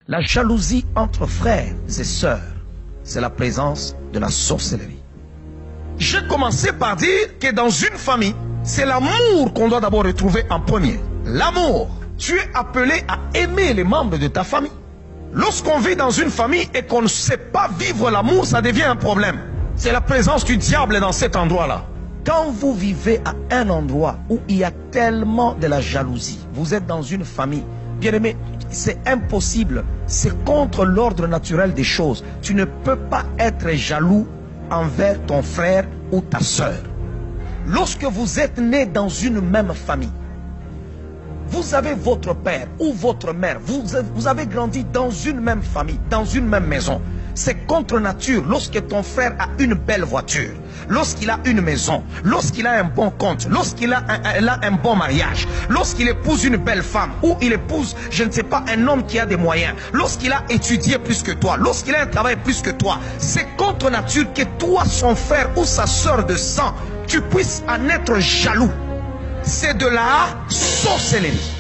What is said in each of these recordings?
La jalousie entre frères et sœurs, c'est la présence de la sorcellerie. J'ai commencé par dire que dans une famille, c'est l'amour qu'on doit d'abord retrouver en premier. L'amour. Tu es appelé à aimer les membres de ta famille. Lorsqu'on vit dans une famille et qu'on ne sait pas vivre l'amour, ça devient un problème. C'est la présence du diable dans cet endroit-là. Quand vous vivez à un endroit où il y a tellement de la jalousie, vous êtes dans une famille, bien aimé, c'est impossible. C'est contre l'ordre naturel des choses. Tu ne peux pas être jaloux envers ton frère ou ta sœur. Lorsque vous êtes né dans une même famille, vous avez votre père ou votre mère, vous avez grandi dans une même famille, dans une même maison. C'est contre nature lorsque ton frère a une belle voiture, lorsqu'il a une maison, lorsqu'il a un bon compte, lorsqu'il a un bon mariage, lorsqu'il épouse une belle femme ou il épouse, je ne sais pas, un homme qui a des moyens, lorsqu'il a étudié plus que toi, lorsqu'il a un travail plus que toi. C'est contre nature que toi, son frère ou sa soeur de sang, tu puisses en être jaloux. C'est de la sorcellerie.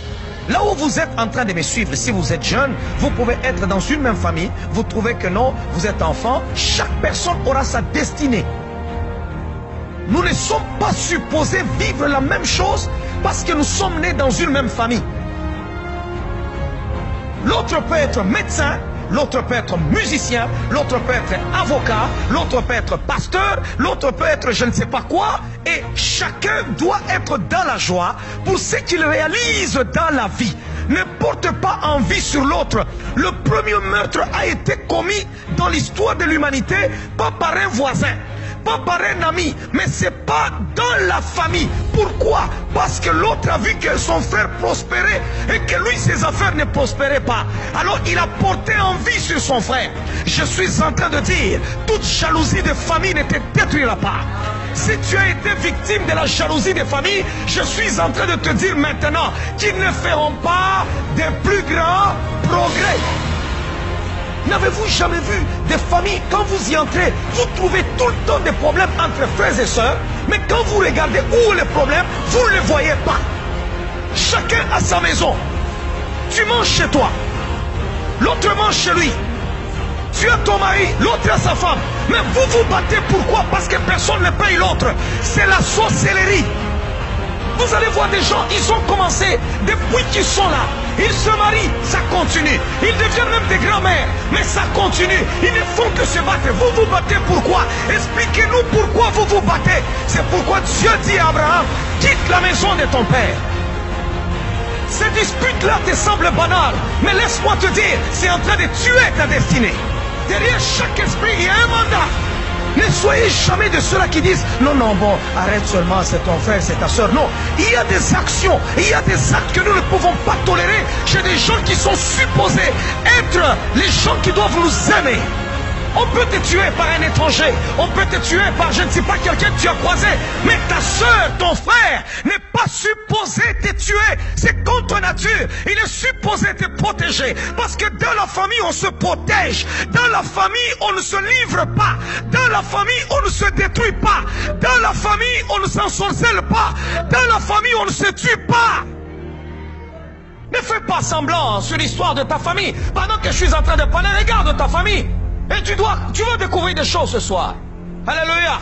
Là où vous êtes en train de me suivre, si vous êtes jeune, vous pouvez être dans une même famille, vous trouvez que non, vous êtes enfant, chaque personne aura sa destinée. Nous ne sommes pas supposés vivre la même chose parce que nous sommes nés dans une même famille. L'autre peut être médecin, l'autre peut être musicien, l'autre peut être avocat, l'autre peut être pasteur, l'autre peut être je ne sais pas quoi. Et chacun doit être dans la joie pour ce qu'il réalise dans la vie. Ne porte pas envie sur l'autre. Le premier meurtre a été commis dans l'histoire de l'humanité, pas par un voisin, pas par un ami, mais c'est pas dans la famille. Pourquoi? Parce que l'autre a vu que son frère prospérait et que lui, ses affaires ne prospéraient pas. Alors il a porté envie sur son frère. Je suis en train de dire, toute jalousie de famille ne te détruira pas. Si tu as été victime de la jalousie des familles, je suis en train de te dire maintenant qu'ils ne feront pas de plus grands progrès. N'avez-vous jamais vu des familles, quand vous y entrez, vous trouvez tout le temps des problèmes entre frères et sœurs, mais quand vous regardez où est le problème, vous ne le voyez pas. Chacun a sa maison. Tu manges chez toi, l'autre mange chez lui. Tu as ton mari, l'autre a sa femme. Mais vous vous battez, pourquoi? Parce que personne ne paye l'autre. C'est la sorcellerie. Vous allez voir des gens, ils ont commencé depuis qu'ils sont là. Ils se marient, ça continue. Ils deviennent même des grands-mères, mais ça continue. Ils ne font que se battre. Vous vous battez pourquoi? Expliquez-nous pourquoi vous vous battez. C'est pourquoi Dieu dit à Abraham, quitte la maison de ton père. Ces disputes-là te semblent banales, mais laisse-moi te dire, c'est en train de tuer ta destinée. Derrière chaque esprit, il y a un mandat. Ne soyez jamais de ceux-là qui disent non, non, bon, arrête seulement, c'est ton frère, c'est ta soeur. Non, il y a des actions, il y a des actes que nous ne pouvons pas tolérer chez des gens qui sont supposés être les gens qui doivent nous aimer. On peut te tuer par un étranger, on peut te tuer par je ne sais pas quelqu'un que tu as croisé, mais ta soeur, ton frère n'est pas supposé te tuer. C'est contre nature. Il est supposé te protéger parce que dans la famille on se protège, dans la famille on ne se livre pas, dans la famille on ne se détruit pas, dans la famille on ne s'ensorcelle pas, dans la famille on ne se tue pas. Ne fais pas semblant sur l'histoire de ta famille pendant que je suis en train de parler. Regarde ta famille. Et tu vas découvrir des choses ce soir. Alléluia.